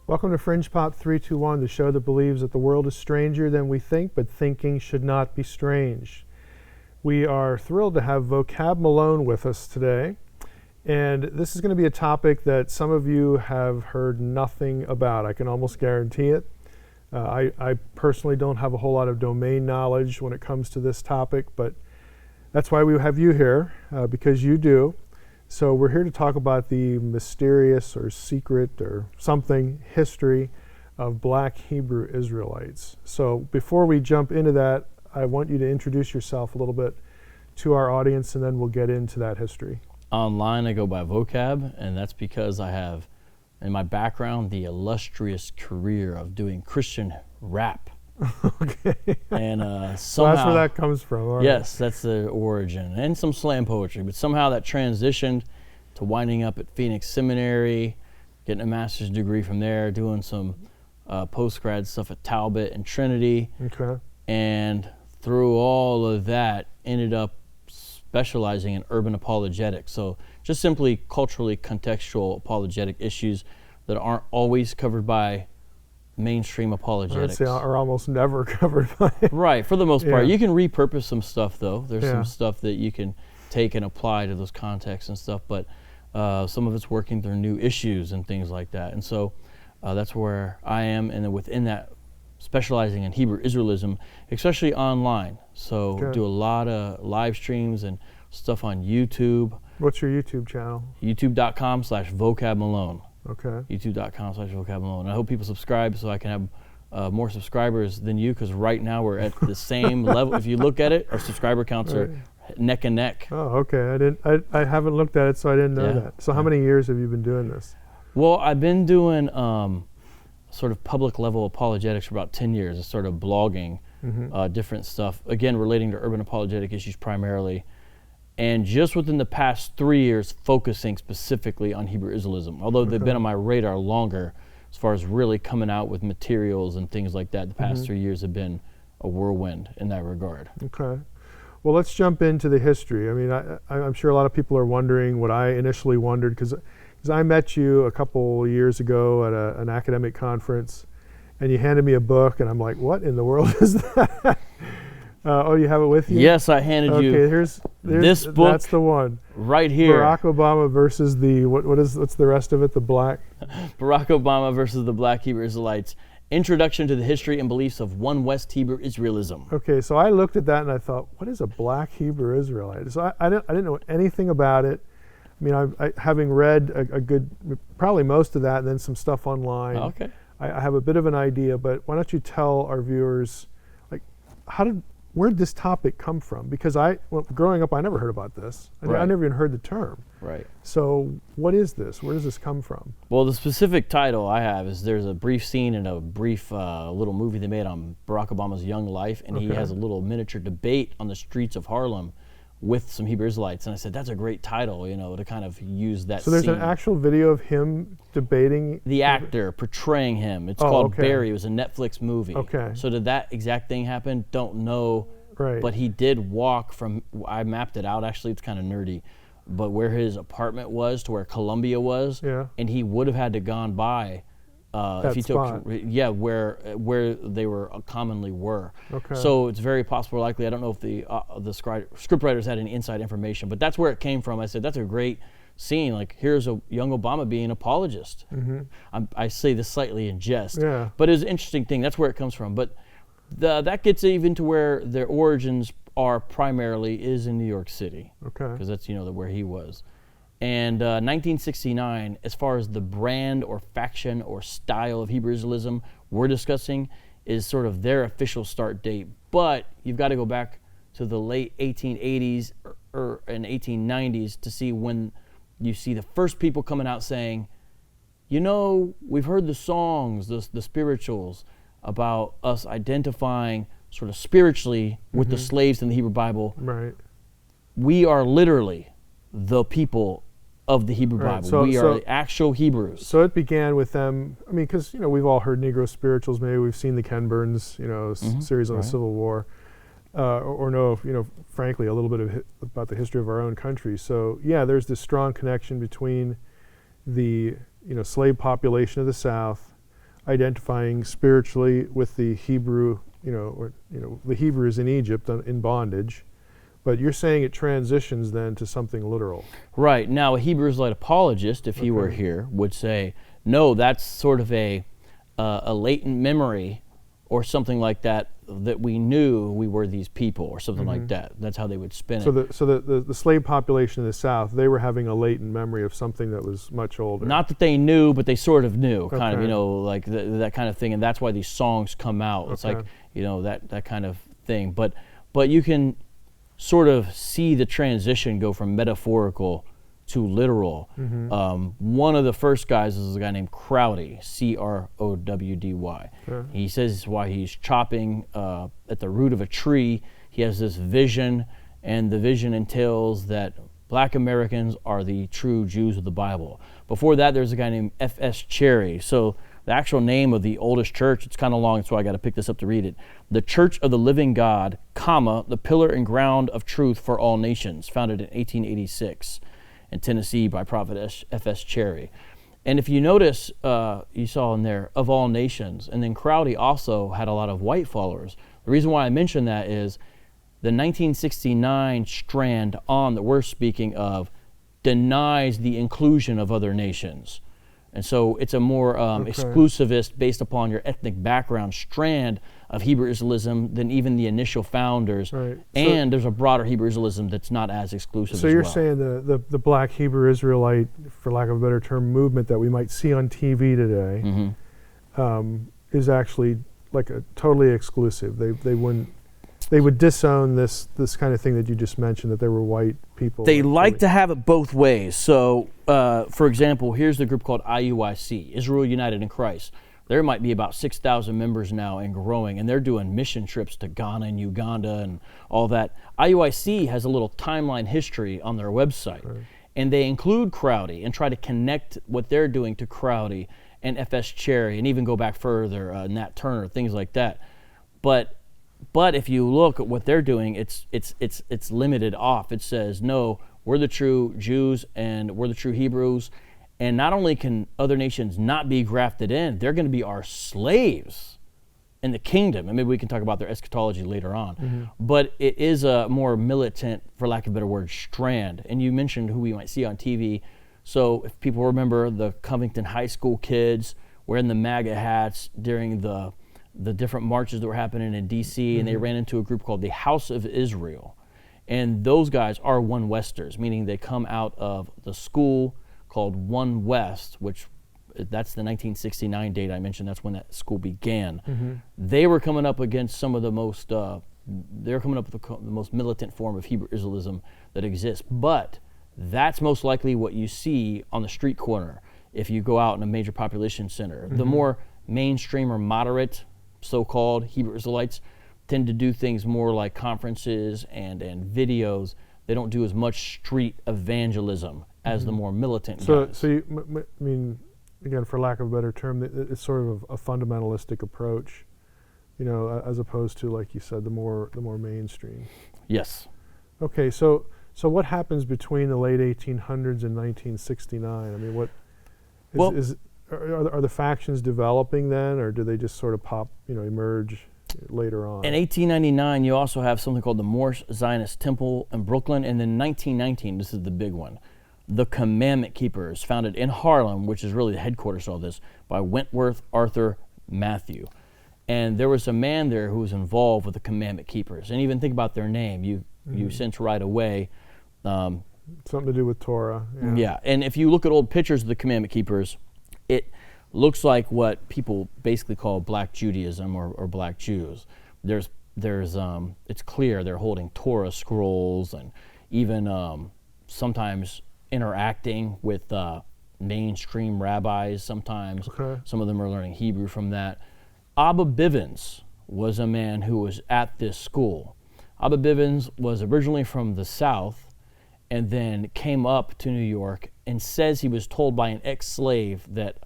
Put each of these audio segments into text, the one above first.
Welcome to Fringe Pop 321, the show that believes that the world is stranger than we think, but thinking should not be strange. We are thrilled to have Vocab Malone with us today, and this is going to be a topic that some of you have heard nothing about. I can almost guarantee it. I personally don't have a whole lot of domain knowledge when it comes to this topic, but that's why we have you here, because you do. So we're here to talk about the mysterious or secret or something history of Black Hebrew Israelites. So before we jump into that, I want you to introduce yourself a little bit to our audience, and then we'll get into that history. Online, I go by Vocab, and that's because I have in my background the illustrious career of doing Christian rap. Okay. And somehow, so that's where that comes from. All yes, that's the origin, and some slam poetry. But somehow that transitioned to winding up at Phoenix Seminary, getting a master's degree from there, doing some post-grad stuff at Talbot and Trinity. Okay. And through all of that, ended up specializing in urban apologetics. So just simply culturally contextual apologetic issues that aren't always covered by mainstream apologetics. Are almost never covered by it. Right, for the most part. Yeah. You can repurpose some stuff, though. There's Yeah. some stuff that you can take and apply to those contexts and stuff, but some of it's working through new issues and things like that. And so that's where I am, and then within that, specializing in Hebrew Israelism, especially online. So Good. do a lot of live streams and stuff on YouTube. What's your YouTube channel? YouTube.com/vocabmalone. Okay. YouTube.com/vocabmalone. I hope people subscribe so I can have more subscribers than you, because right now we're at the same level. If you look at it, our subscriber counts are neck and neck. Oh, okay. I haven't looked at it, so I didn't know that. So how many years have you been doing this? Well, I've been doing sort of public level apologetics for about 10 years. It's sort of blogging different stuff, again, relating to urban apologetic issues primarily. And just within the past 3 years, focusing specifically on Hebrew Israelism, although they've been on my radar longer as far as really coming out with materials and things like that. The past 3 years have been a whirlwind in that regard. Okay. Well, let's jump into the history. I mean, I'm sure a lot of people are wondering what I initially wondered, because I met you a couple years ago at an academic conference, and you handed me a book, and I'm like, what in the world is that? Oh, you have it with you? Yes, I handed you here's this book. That's the one. Right here. Barack Obama versus what's the rest of it? The black? Barack Obama versus the Black Hebrew Israelites. Introduction to the History and Beliefs of One West Hebrew Israelism. Okay, so I looked at that and I thought, what is a Black Hebrew Israelite? So I didn't know anything about it. I mean, I having read a good, probably most of that, and then some stuff online. Okay. I have a bit of an idea, but why don't you tell our viewers, like, where did this topic come from? Because growing up, I never heard about this. I never even heard the term. Right. So what is this? Where does this come from? Well, the specific title I have is there's a brief scene in a brief little movie they made on Barack Obama's young life, and he has a little miniature debate on the streets of Harlem with some Hebrew Israelites. And I said, that's a great title, to kind of use that So there's scene. an actual video of him debating? The actor portraying him. It's called Barry. It was a Netflix movie. Okay. So did that exact thing happen? Don't know. Right. But he did walk from, I mapped it out, actually, it's kind of nerdy, but where his apartment was to where Columbia was, and he would have had to gone by if he spot. took, where they were commonly were. Okay. So it's very possible, likely. I don't know if the scriptwriters had any inside information, but that's where it came from. I said, that's a great scene. Like, here's a young Obama being an apologist. I say this slightly in jest, but it's an interesting thing. That's where it comes from. But that gets even to where their origins are primarily is in New York City. Okay. Because that's, where he was. And 1969, as far as the brand or faction or style of Hebrew Israelism we're discussing, is sort of their official start date. But you've got to go back to the late 1880s and 1890s to see when you see the first people coming out saying, we've heard the songs, the spirituals, about us identifying sort of spiritually with the slaves in the Hebrew Bible. Right. We are literally the people of the Hebrew Right. Bible. So- we so- are the actual Hebrews. So it began with them. I mean, because we've all heard Negro spirituals. Maybe we've seen the Ken Burns, series on the right. Civil War, or know, frankly, a little bit of about the history of our own country. So yeah, there's this strong connection between the slave population of the South, identifying spiritually with the Hebrew, the Hebrews in Egypt in bondage. But you're saying it transitions then to something literal. Right. Now, a Hebrew Israelite apologist, if he were here, would say, no, that's sort of a latent memory or something like that we knew we were these people or something like that. That's how they would spin it. So the slave population in the South, they were having a latent memory of something that was much older. Not that they knew, but they sort of knew, kind Okay. of, like that kind of thing. And that's why these songs come out. It's Okay. like, that kind of thing. But you can sort of see the transition go from metaphorical to literal. One of the first guys is a guy named Crowdy, Crowdy. Okay. He says why he's chopping at the root of a tree. He has this vision, and the vision entails that black Americans are the true Jews of the Bible. Before that, there's a guy named F.S. Cherry. So the actual name of the oldest church, it's kind of long, so I got to pick this up to read it. The Church of the Living God, the pillar and ground of truth for all nations, founded in 1886 in Tennessee by Prophet F.S. Cherry. And if you notice, you saw in there, of all nations, and then Crowdy also had a lot of white followers. The reason why I mention that is the 1969 strand on that we're speaking of denies the inclusion of other nations. And so it's a more exclusivist, based upon your ethnic background, strand of Hebrew Israelism than even the initial founders. Right. And there's a broader Hebrew Israelism that's not as exclusive So as you're well. saying the black Hebrew Israelite, for lack of a better term, movement that we might see on TV today is actually like a totally exclusive. They would disown this kind of thing that you just mentioned, that there were white people. They like to have it both ways. So, for example, here's the group called IUIC, Israel United in Christ. There might be about 6,000 members now and growing, and they're doing mission trips to Ghana and Uganda and all that. IUIC has a little timeline history on their website, and they include Crowdy and try to connect what they're doing to Crowdy and F.S. Cherry, and even go back further, Nat Turner, things like that. But if you look at what they're doing, it's limited off. It says, no, we're the true Jews and we're the true Hebrews. And not only can other nations not be grafted in, they're going to be our slaves in the kingdom. And maybe we can talk about their eschatology later on. But it is a more militant, for lack of a better word, strand. And you mentioned who we might see on TV. So if people remember the Covington High School kids wearing the MAGA hats during the different marches that were happening in D.C., and they ran into a group called the House of Israel. And those guys are One Westers, meaning they come out of the school called One West, which that's the 1969 date I mentioned. That's when that school began. They were coming up against some of the most, they're coming up with the most militant form of Hebrew Israelism that exists. But that's most likely what you see on the street corner if you go out in a major population center. The more mainstream or moderate so-called Hebrew Israelites tend to do things more like conferences and videos. They don't do as much street evangelism as the more militant guys. So I mean, again, for lack of a better term, it's sort of a fundamentalistic approach, as opposed to, like you said, the more mainstream. Yes. Okay, so what happens between the late 1800s and 1969? I mean, what are the factions developing then, or do they just sort of emerge later on? In 1899, you also have something called the Moorish Zionist Temple in Brooklyn, and then 1919, this is the big one, the Commandment Keepers, founded in Harlem, which is really the headquarters of all this, by Wentworth Arthur Matthew. And there was a man there who was involved with the Commandment Keepers. And even think about their name, you sense right away. Something to do with Torah. Yeah, and if you look at old pictures of the Commandment Keepers, it looks like what people basically call Black Judaism or Black Jews. There's it's clear they're holding Torah scrolls and even sometimes interacting with mainstream rabbis. Sometimes some of them are learning Hebrew from that. Abba Bivens was a man who was at this school. Abba Bivens was originally from the South and then came up to New York and says he was told by an ex-slave that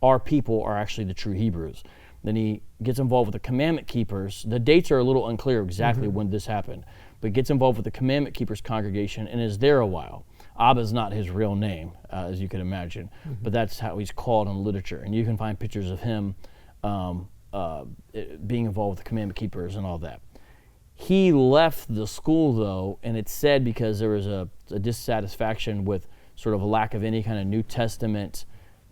our people are actually the true Hebrews. Then he gets involved with the commandment keepers. The dates are a little unclear exactly when this happened, but gets involved with the commandment keepers congregation and is there a while. Abba is not his real name, as you can imagine, but that's how he's called in literature. And you can find pictures of him being involved with the commandment keepers and all that. He left the school, though, and it's said because there was a dissatisfaction with sort of a lack of any kind of New Testament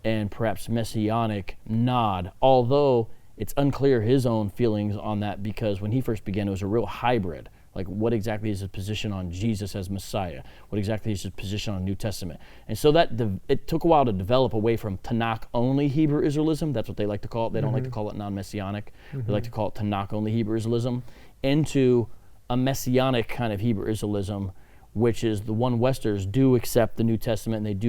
and perhaps messianic nod, although it's unclear his own feelings on that, because when he first began, it was a real hybrid. Like, what exactly is his position on Jesus as Messiah? What exactly is his position on New Testament? And so that it took a while to develop away from Tanakh-only Hebrew Israelism. That's what they like to call it. They don't like to call it non-messianic. They like to call it Tanakh-only Hebrew Israelism, into a messianic kind of Hebrew Israelism, which is the one Westers do accept the New Testament, and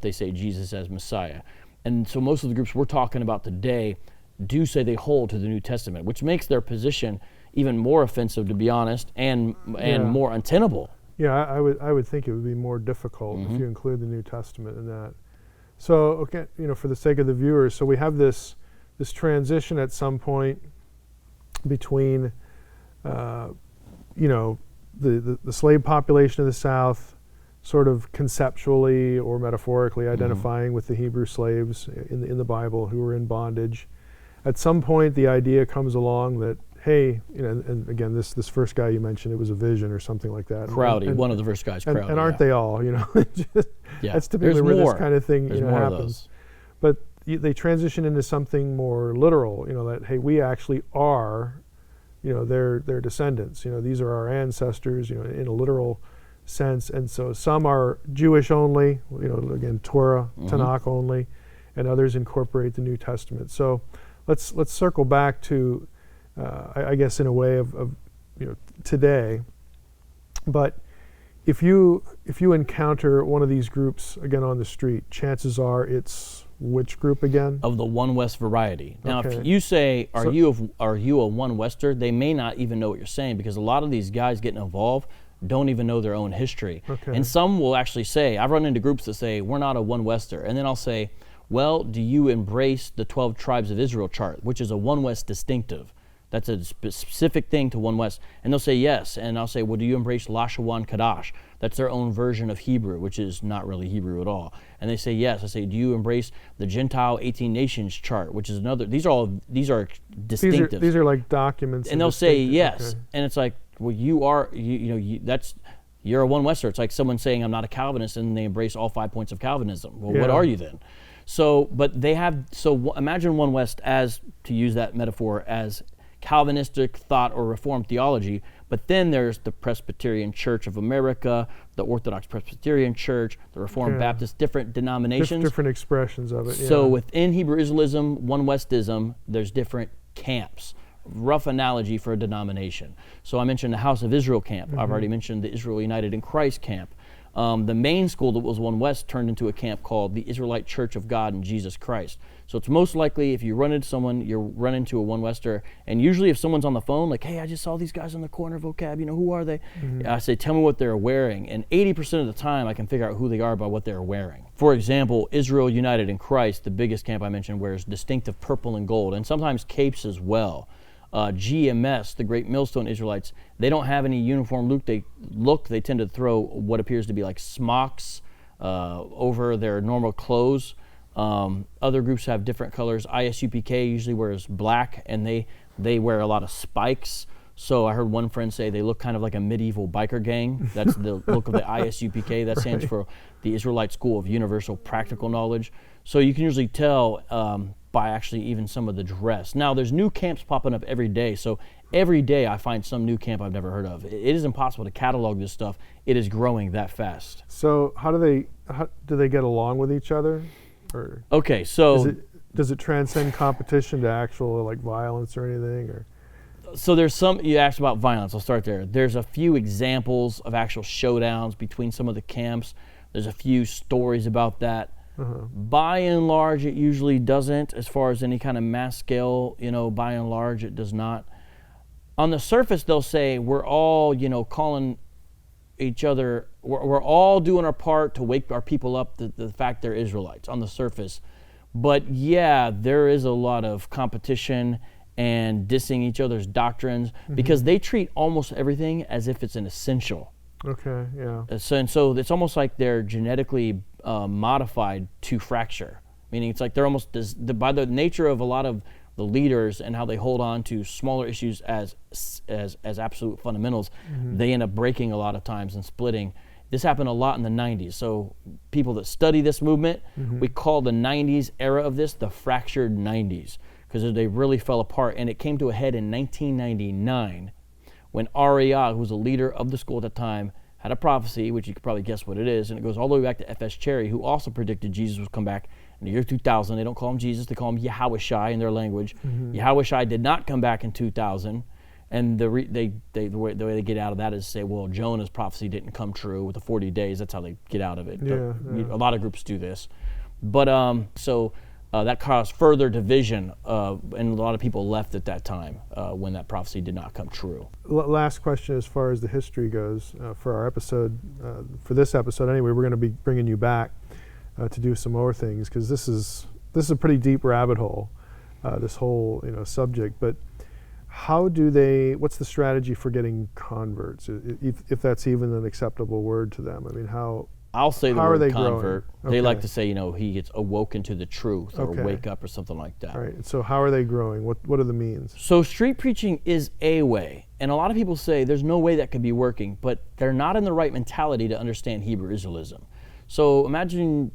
they say Jesus as Messiah. And so most of the groups we're talking about today do say they hold to the New Testament, which makes their position even more offensive, to be honest, and more untenable. Yeah, I would think it would be more difficult if you include the New Testament in that. So, okay, for the sake of the viewers, so we have this transition at some point between, the slave population of the South, sort of conceptually or metaphorically identifying with the Hebrew slaves in the Bible who were in bondage. At some point, the idea comes along that, hey, and again, this first guy you mentioned, it was a vision or something like that. Crowdy, one of the first guys, Crowdy. And aren't they all, That's typically where this kind of thing happens. But they transition into something more literal, that, hey, we actually are, their descendants. These are our ancestors, in a literal sense. And so some are Jewish only, again, Torah, Tanakh only, and others incorporate the New Testament. So let's circle back to, I guess, in a way of today. But if you encounter one of these groups again on the street, chances are it's which group again? Of the One West variety. Now, if you say, are you a One Wester, they may not even know what you're saying, because a lot of these guys getting involved don't even know their own history. And some will actually say, I've run into groups that say, we're not a One Wester. And then I'll say, well, do you embrace the 12 tribes of Israel chart, which is a One West distinctive? That's a specific thing to One West. And they'll say yes. And I'll say, well, do you embrace Lashawan Kadash? That's their own version of Hebrew, which is not really Hebrew at all. And they say yes. I say, do you embrace the Gentile 18 Nations chart, which is another? These are distinctives. These are like documents. And they'll say yes. Okay. And it's like, well, you are, you're a One Wester. It's like someone saying I'm not a Calvinist, and they embrace all 5 points of Calvinism. Well, what are you then? So, but they have, imagine One West as, to use that metaphor, as Calvinistic thought or Reformed theology, but then there's the Presbyterian Church of America, the Orthodox Presbyterian Church, the Reformed Baptist, different denominations. Different expressions of it. So within Hebrew Israelism, One Westism, there's different camps. Rough analogy for a denomination. So I mentioned the House of Israel camp. I've already mentioned the Israel United in Christ camp. The main school that was One West turned into a camp called the Israelite Church of God in Jesus Christ. So it's most likely if you run into someone, you run into a One Wester, and usually if someone's on the phone, like, hey, I just saw these guys on the corner, vocab, who are they? I say, tell me what they're wearing. And 80% of the time I can figure out who they are by what they're wearing. For example, Israel United in Christ, the biggest camp I mentioned, wears distinctive purple and gold, and sometimes capes as well. GMS, the Great Millstone Israelites, they don't have any uniform look. They tend to throw what appears to be like smocks over their normal clothes. Other groups have different colors. ISUPK usually wears black, and they wear a lot of spikes. So I heard one friend say they look kind of like a medieval biker gang. That's the look of the ISUPK. That stands for the Israelite School of Universal Practical Knowledge. So you can usually tell by actually even some of the dress. Now, there's new camps popping up every day. So every day I find some new camp I've never heard of. It is impossible to catalog this stuff. It is growing that fast. So how do they get along with each other? Or okay, so does it transcend competition to actual like violence or anything? Or so there's some, you asked about violence, I'll start there. There's a few examples of actual showdowns between some of the camps. There's a few stories about that. By and large, it usually doesn't, as far as any kind of mass scale, by and large, it does not. On the surface, they'll say we're all, calling each other we're all doing our part to wake our people up to the fact they're Israelites on the surface. But yeah, there is a lot of competition and dissing each other's doctrines because they treat almost everything as if it's an essential. Okay, yeah. So it's almost like they're genetically modified to fracture, meaning it's like they're almost, by the nature of a lot of the leaders and how they hold on to smaller issues as absolute fundamentals, they end up breaking a lot of times and splitting. This happened a lot in the 90s. So people that study this movement, we call the 90s era of this the fractured 90s, because they really fell apart. And it came to a head in 1999 when REI, who was a leader of the school at the time, had a prophecy, which you could probably guess what it is, and it goes all the way back to F.S. Cherry, who also predicted Jesus would come back in the year 2000. They don't call him Jesus, they call him Yahushai in their language. Yahushai did not come back in 2000. And the way they get out of that is say, well, Jonah's prophecy didn't come true with the 40 days. That's how they get out of it. Yeah. A lot of groups do this. But that caused further division, and a lot of people left at that time when that prophecy did not come true. Last question as far as the history goes for our episode, for this episode anyway, we're going to be bringing you back to do some more things, because this is a pretty deep rabbit hole, this whole subject. But what's the strategy for getting converts, if that's even an acceptable word to them? I mean, I'll say the word convert. Okay. They like to say, he gets awoken to the truth, or Okay. wake up, or something like that. All right. So how are they growing? What are the means? So street preaching is a way. And a lot of people say there's no way that could be working, but they're not in the right mentality to understand Hebrew Israelism. So imagine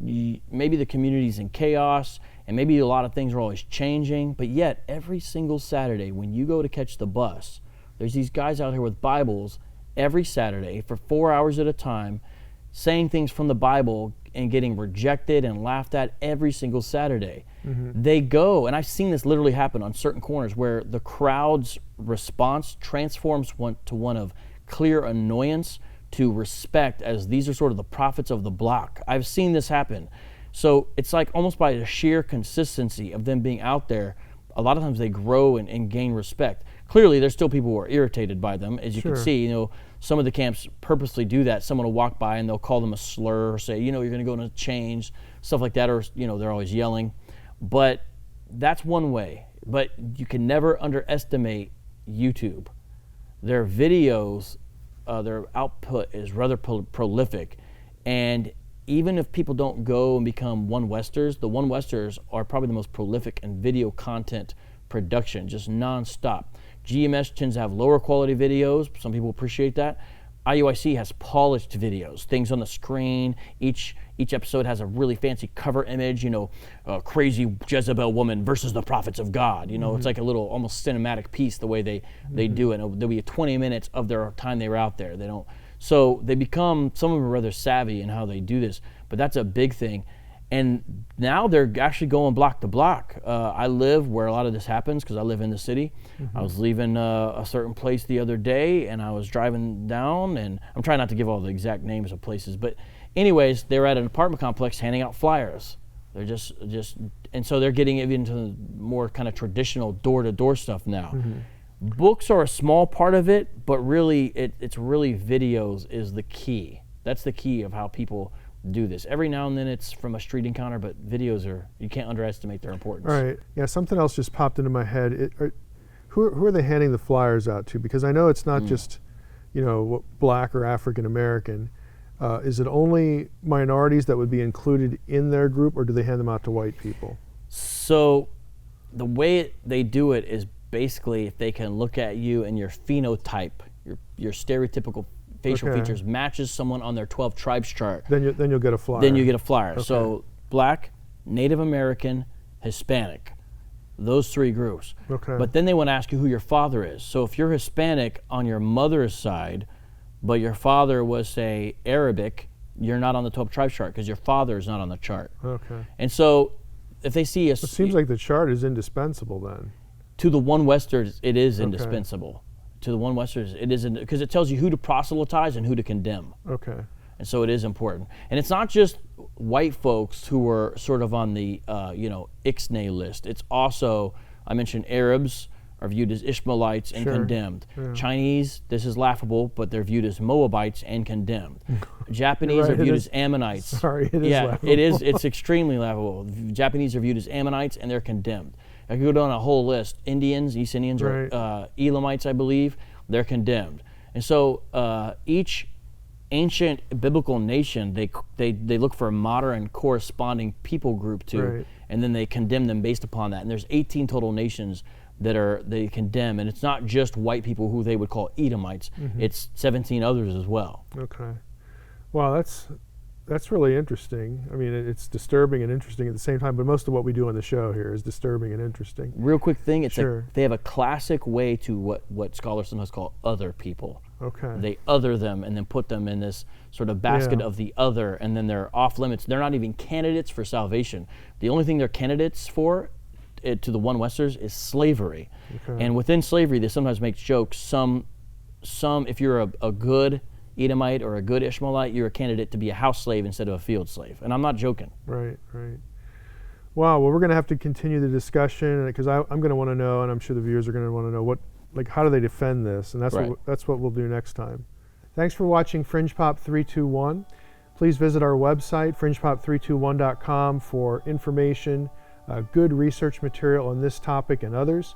maybe the community's in chaos, and maybe a lot of things are always changing, but yet every single Saturday when you go to catch the bus, there's these guys out here with Bibles every Saturday for 4 hours at a time, saying things from the Bible and getting rejected and laughed at every single Saturday. They go, and I've seen this literally happen on certain corners, where the crowd's response transforms to one of clear annoyance to respect, as these are sort of the prophets of the block. I've seen this happen. So it's like almost by the sheer consistency of them being out there, a lot of times they grow and gain respect. Clearly, there's still people who are irritated by them. As you can see, some of the camps purposely do that. Someone will walk by and they'll call them a slur, or say, you're going to go into change, stuff like that, or, they're always yelling. But that's one way. But you can never underestimate YouTube. Their videos, their output is rather prolific. And even if people don't go and become One Westers, the One Westers are probably the most prolific in video content production, just nonstop. GMS tends to have lower quality videos. Some people appreciate that. IUIC has polished videos, things on the screen. Each episode has a really fancy cover image, a crazy Jezebel woman versus the prophets of God. It's like a little almost cinematic piece the way they do it. There'll be 20 minutes of their time they were out there. So they become, some of them are rather savvy in how they do this, but that's a big thing. And now they're actually going block to block. I live where a lot of this happens because I live in the city. I was leaving a certain place the other day, and I was driving down, and I'm trying not to give all the exact names of places, but anyways, they were at an apartment complex handing out flyers. They're just, and so they're getting into the more kind of traditional door-to-door stuff now. Books are a small part of it, but really, it's really videos is the key. That's the key of how people do this. Every now and then it's from a street encounter, but videos you can't underestimate their importance. All right. Yeah, something else just popped into my head. Who are they handing the flyers out to? Because I know it's not just, black or African American. Is it only minorities that would be included in their group, or do they hand them out to white people? So the way they do it is basically if they can look at you and your phenotype, your stereotypical facial features matches someone on their 12 tribes chart. Then you'll get a flyer. Then you get a flyer. Okay. So black, Native American, Hispanic, those three groups. Okay. But then they want to ask you who your father is. So if you're Hispanic on your mother's side, but your father was, say, Arabic, you're not on the 12 tribes chart because your father is not on the chart. Okay. And so if they see It seems like the chart is indispensable then. To the One Westers, it is indispensable. To the One Westers, it isn't, because it tells you who to proselytize and who to condemn. Okay. And so it is important. And it's not just white folks who are sort of on the, Ixnay list. It's also, I mentioned Arabs are viewed as Ishmaelites and Sure. condemned. Yeah. Chinese, this is laughable, but they're viewed as Moabites and condemned. Japanese Right, are it viewed is- as Ammonites. Sorry, it is Yeah, laughable. it is. It's extremely laughable. Japanese are viewed as Ammonites and they're condemned. I could go down a whole list. Indians, East Indians, Right. or Elamites, I believe, they're condemned. And so each ancient biblical nation, they look for a modern corresponding people group to, Right. and then they condemn them based upon that. And there's 18 total nations that they condemn, and it's not just white people who they would call Edomites. It's 17 others as well. Okay. Wow, that's really interesting. I mean, it's disturbing and interesting at the same time, but most of what we do on the show here is disturbing and interesting. Real quick thing, it's Sure. like they have a classic way to what scholars sometimes call other people. Okay. They other them and then put them in this sort of basket Yeah. of the other, and then they're off limits. They're not even candidates for salvation. The only thing they're candidates for, to the one Westers, is slavery. Okay. And within slavery, they sometimes make jokes. Some, if you're a good Edomite or a good Ishmaelite, you're a candidate to be a house slave instead of a field slave. And I'm not joking. Right, right. Wow, well, we're going to have to continue the discussion because I'm going to want to know, and I'm sure the viewers are going to want to know how do they defend this, and that's Right. that's what we'll do next time. Thanks for watching Fringe Pop 321. Please visit our website, fringepop321.com, for information, good research material on this topic and others.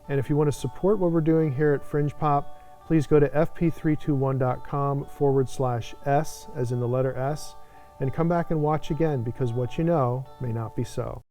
And if you want to support what we're doing here at Fringe Pop, please go to fp321.com/S, as in the letter S, and come back and watch again, because what you know may not be so.